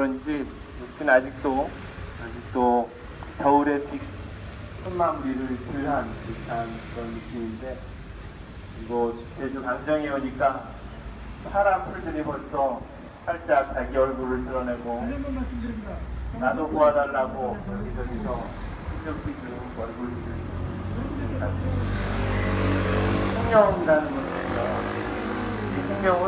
그런지 육지는 아직도 겨울의 손마무리를 덜한 듯한 그런 느낌인데, 이곳 제주 강정에 오니까 파란 풀들이 벌써 살짝 자기 얼굴을 드러내고, 나도 보아달라고 여기저기서 삐죽삐죽 얼굴을 생명이라는 것이죠. 이 생명은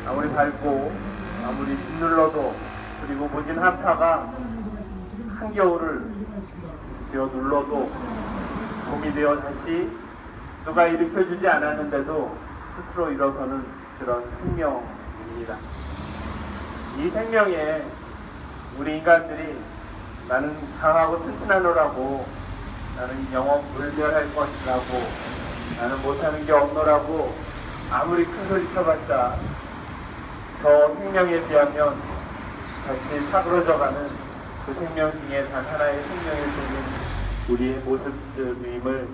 아무리 밟고 아무리 짓눌러도, 그리고 모진 한파가 한겨울을 지어 눌러도 봄이 되어 다시 누가 일으켜주지 않았는데도 스스로 일어서는 그런 생명입니다. 이 생명에 우리 인간들이 나는 강하고 튼튼하노라고, 나는 영원 불멸할 것이라고, 나는 못하는 게 없노라고 아무리 큰 소리 쳐봤자 저 생명에 비하면 다시 사그러져가는 그 생명 중에 단 하나의 생명일 뿐인 우리의 모습임을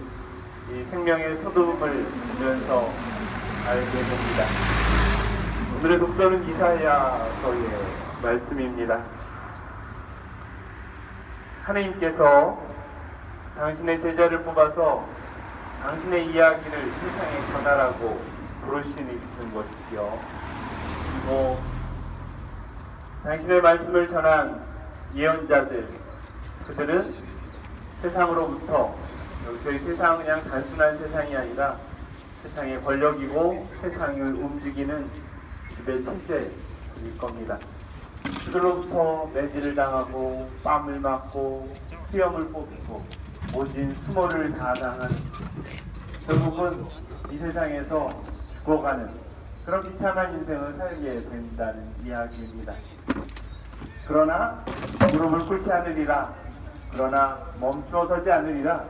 이 생명의 소돔을 보면서 알게 됩니다. 오늘의 독서는 이사야서의 말씀입니다. 하나님께서 당신의 제자를 뽑아서 당신의 이야기를 세상에 전하라고 부르시는 것이지요. 그리고 당신의 말씀을 전한 예언자들, 그들은 세상으로부터, 저희 세상은 그냥 단순한 세상이 아니라 세상의 권력이고 세상을 움직이는 지배 체제일 겁니다. 그들로부터 매질을 당하고 뺨을 맞고 수염을 뽑히고 모진 수모를 다 당하는, 결국은 이 세상에서 죽어가는 그런 비참한 인생을 살게 된다는 이야기입니다. 그러나 무릎을 꿇지 않으리라, 그러나 멈추어 서지 않으리라,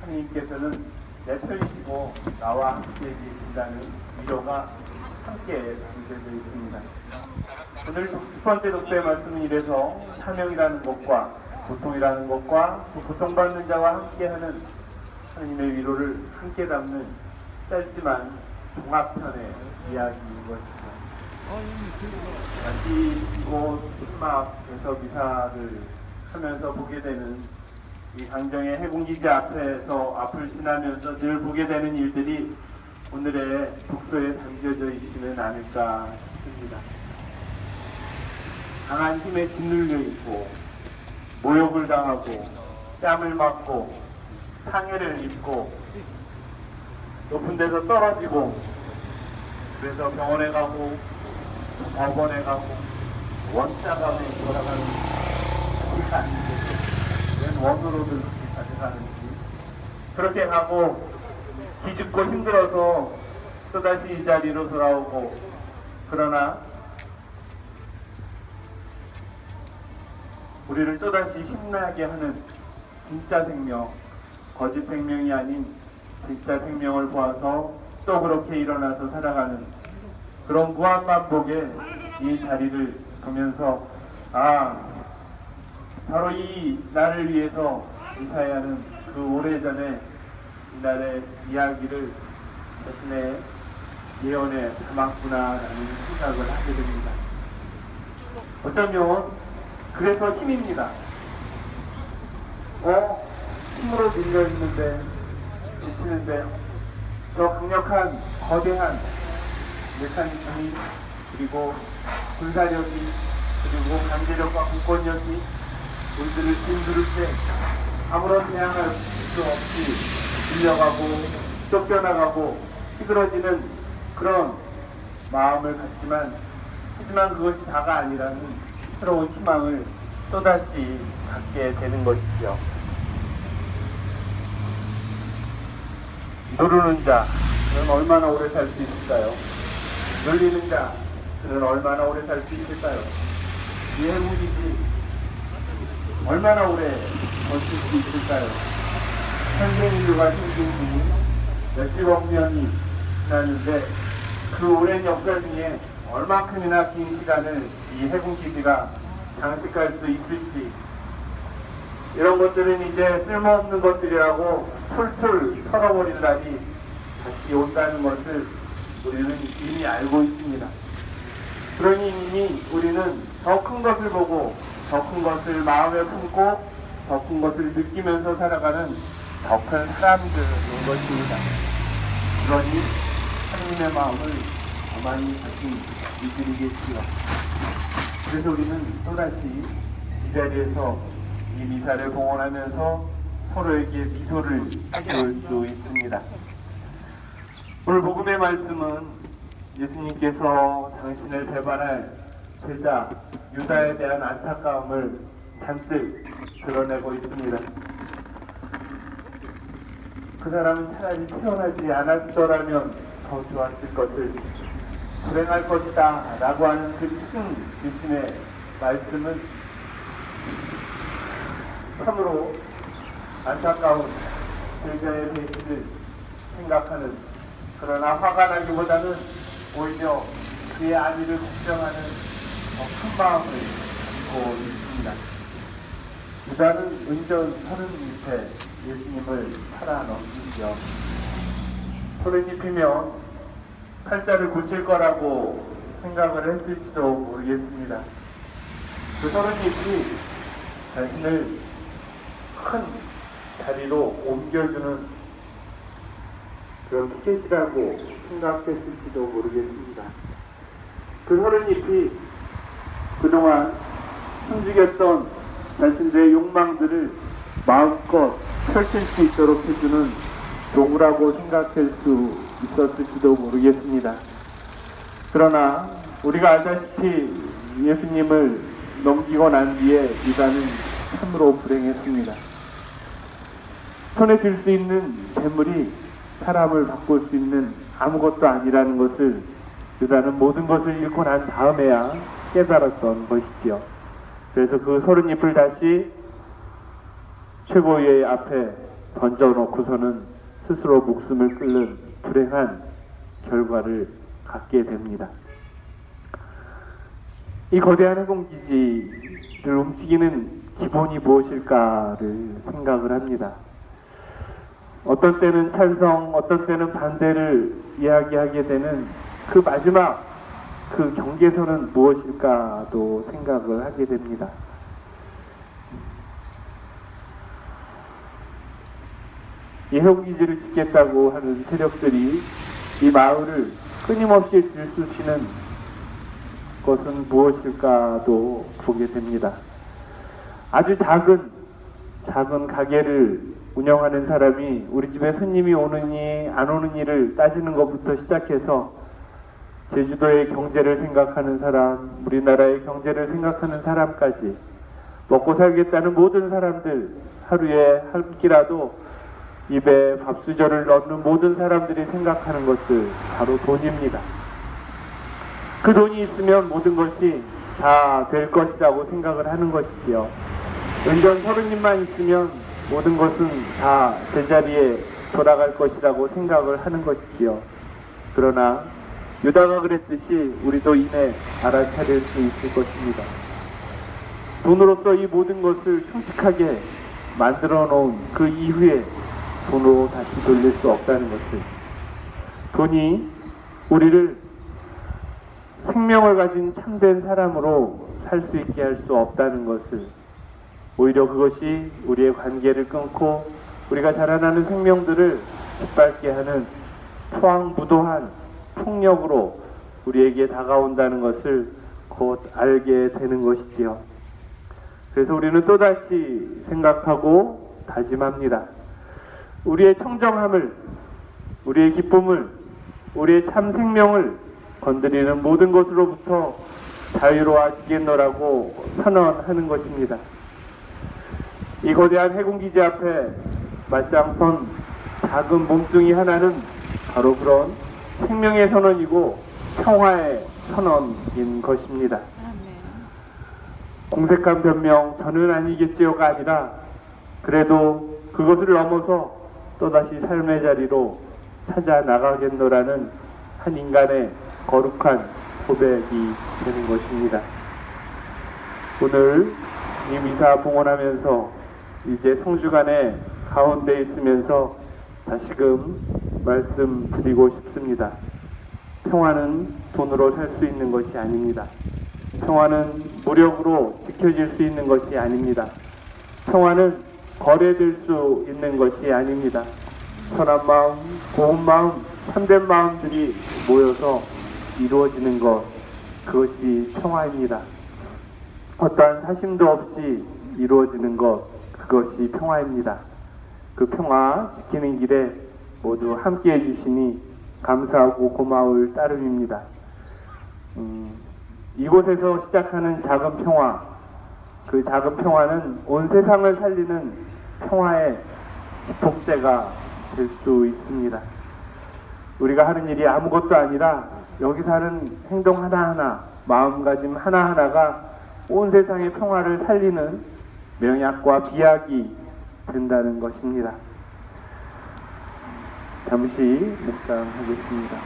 하나님께서는 내 편이시고 나와 함께 계신다는 위로가 함께 담겨져 있습니다. 오늘 첫 번째 독서의 말씀은 이래서 사명이라는 것과 고통이라는 것과 그 고통받는 자와 함께하는 하나님의 위로를 함께 담는 짧지만 종합편의 이야기인 것입니다. 다시 이곳 신막 개서 기사를 하면서 보게 되는 이 강정의 해군기지 앞을 지나면서 늘 보게 되는 일들이 오늘의 독서에 담겨져 있지는 않을까 싶습니다. 강한 힘에 짓눌려 있고 모욕을 당하고 뺨을 맞고 상해를 입고 높은 데서 떨어지고, 그래서 병원에 가고 법원에 가고 원자감에 돌아가는 그렇게 아닌데 웬 원으로들 그렇게 가져가는지, 그렇게 가고 기죽고 힘들어서 또다시 이 자리로 돌아오고, 그러나 우리를 또다시 힘나게 하는 진짜 생명, 거짓 생명이 아닌 진짜 생명을 보아서 또 그렇게 일어나서 살아가는 그런 무한반복의 이 자리를 보면서, 바로 이 날을 위해서 이사야는 그 오래전에 이 날의 이야기를 자신의 예언에 담았구나라는 생각을 하게 됩니다. 어쩌면 그래서 힘입니다. 힘으로 밀려있는데, 지치는데, 저 강력한 거대한 메커니즘이, 그리고 군사력이, 그리고 강제력과 공권력이 우리들을 힘들을 때 아무런 대항할 수 없이 밀려가고 쫓겨나가고 힘들어지는 그런 마음을 갖지만, 하지만 그것이 다가 아니라는 새로운 희망을 또다시 갖게 되는 것이죠. 누르는 자, 그는 얼마나 오래 살 수 있을까요? 눌리는 자, 그는 얼마나 오래 살 수 있을까요? 이 해무기지 얼마나 오래 버틸 수 있을까요? 현대 인류가 생긴 지 몇십억 년이 지났는데 그 오랜 역사 중에 얼마큼이나 긴 시간을 이 해군기지가 장식할 수 있을지, 이런 것들은 이제 쓸모없는 것들이라고 풀풀 털어버린 날이 다시 온다는 것을 우리는 이미 알고 있습니다. 그러니 이미 우리는 더 큰 것을 보고 더 큰 것을 마음에 품고 더 큰 것을 느끼면서 살아가는 더 큰 사람들인 것입니다. 그러니 하나님의 마음을 더 많이 이끌이겠지요. 그래서 우리는 또다시 이 자리에서 이 미사를 봉헌하면서 서로에게 미소를 지을 수 있습니다. 오늘 복음의 말씀은 예수님께서 당신을 배반할 제자 유다에 대한 안타까움을 잔뜩 드러내고 있습니다. 그 사람은 차라리 태어나지 않았더라면 더 좋았을 것을 불행할 것이다 라고 하는 그 큰 대신의 말씀은 참으로 안타까운 제자의 배신을 생각하는, 그러나 화가 나기보다는 오히려 그의 안위를 걱정하는 더 큰 마음을 갖고 있습니다. 유다는 은전 32세 예수님을 팔아 넘기죠. 손을 입히면 팔자를 고칠 거라고 생각을 했을지도 모르겠습니다. 그 서른잎이 자신을 큰 자리로 옮겨주는 그런 티켓이라고 생각했을지도 모르겠습니다. 그 서른잎이 그동안 숨죽였던 자신들의 욕망들을 마음껏 펼칠 수 있도록 해주는 도구라고 생각할 수 있었을지도 모르겠습니다. 그러나 우리가 알다시피 예수님을 넘기고 난 뒤에 유다는 참으로 불행했습니다. 손에 들 수 있는 재물이 사람을 바꿀 수 있는 아무것도 아니라는 것을 유다는 모든 것을 잃고 난 다음에야 깨달았던 것이지요. 그래서 그 서른잎을 다시 최고위의 앞에 던져놓고서는 스스로 목숨을 끊는 불행한 결과를 갖게 됩니다. 이 거대한 해공기지를 움직이는 기본이 무엇일까를 생각을 합니다. 어떤 때는 찬성, 어떤 때는 반대를 이야기하게 되는 그 마지막 그 경계선은 무엇일까도 생각을 하게 됩니다. 이 해공기지를 짓겠다고 하는 세력들이 이 마을을 끊임없이 들쑤시는 것은 무엇일까도 보게 됩니다. 아주 작은 가게를 운영하는 사람이 우리 집에 손님이 오느니 안 오느니를 따지는 것부터 시작해서 제주도의 경제를 생각하는 사람, 우리나라의 경제를 생각하는 사람까지 먹고 살겠다는 모든 사람들, 하루에 한 끼라도 입에 밥수저를 넣는 모든 사람들이 생각하는 것들 바로 돈입니다. 그 돈이 있으면 모든 것이 다 될 것이라고 생각을 하는 것이지요. 은전 30입만 있으면 모든 것은 다 제자리에 돌아갈 것이라고 생각을 하는 것이지요. 그러나 유다가 그랬듯이 우리도 이내 알아차릴 수 있을 것입니다. 돈으로서 이 모든 것을 흉측하게 만들어 놓은 그 이후에 돈으로 다시 돌릴 수 없다는 것을, 돈이 우리를 생명을 가진 참된 사람으로 살 수 있게 할 수 없다는 것을, 오히려 그것이 우리의 관계를 끊고 우리가 자라나는 생명들을 짓밟게 하는 토항무도한 폭력으로 우리에게 다가온다는 것을 곧 알게 되는 것이지요. 그래서 우리는 또다시 생각하고 다짐합니다. 우리의 청정함을, 우리의 기쁨을, 우리의 참 생명을 건드리는 모든 것으로부터 자유로워지겠노라고 선언하는 것입니다. 이 거대한 해군기지 앞에 맞장선 작은 몸뚱이 하나는 바로 그런 생명의 선언이고 평화의 선언인 것입니다. 공색한 변명 저는 아니겠지요가 아니라 그래도 그것을 넘어서 또다시 삶의 자리로 찾아 나가겠노라는 한 인간의 거룩한 고백이 되는 것입니다. 오늘 이 미사 봉헌하면서 이제 성주간의 가운데 있으면서 다시금 말씀드리고 싶습니다. 평화는 돈으로 살 수 있는 것이 아닙니다. 평화는 무력으로 지켜질 수 있는 것이 아닙니다. 평화는 거래될 수 있는 것이 아닙니다. 선한 마음, 고운 마음, 참된 마음들이 모여서 이루어지는 것, 그것이 평화입니다. 어떠한 사심도 없이 이루어지는 것, 그것이 평화입니다. 그 평화 지키는 길에 모두 함께 해주시니 감사하고 고마울 따름입니다. 이곳에서 시작하는 작은 평화, 그 작은 평화는 온 세상을 살리는 평화의 기폭제가 될 수 있습니다. 우리가 하는 일이 아무것도 아니라 여기서 하는 행동 하나하나, 마음가짐 하나하나가 온 세상의 평화를 살리는 명약과 비약이 된다는 것입니다. 잠시 묵상하겠습니다.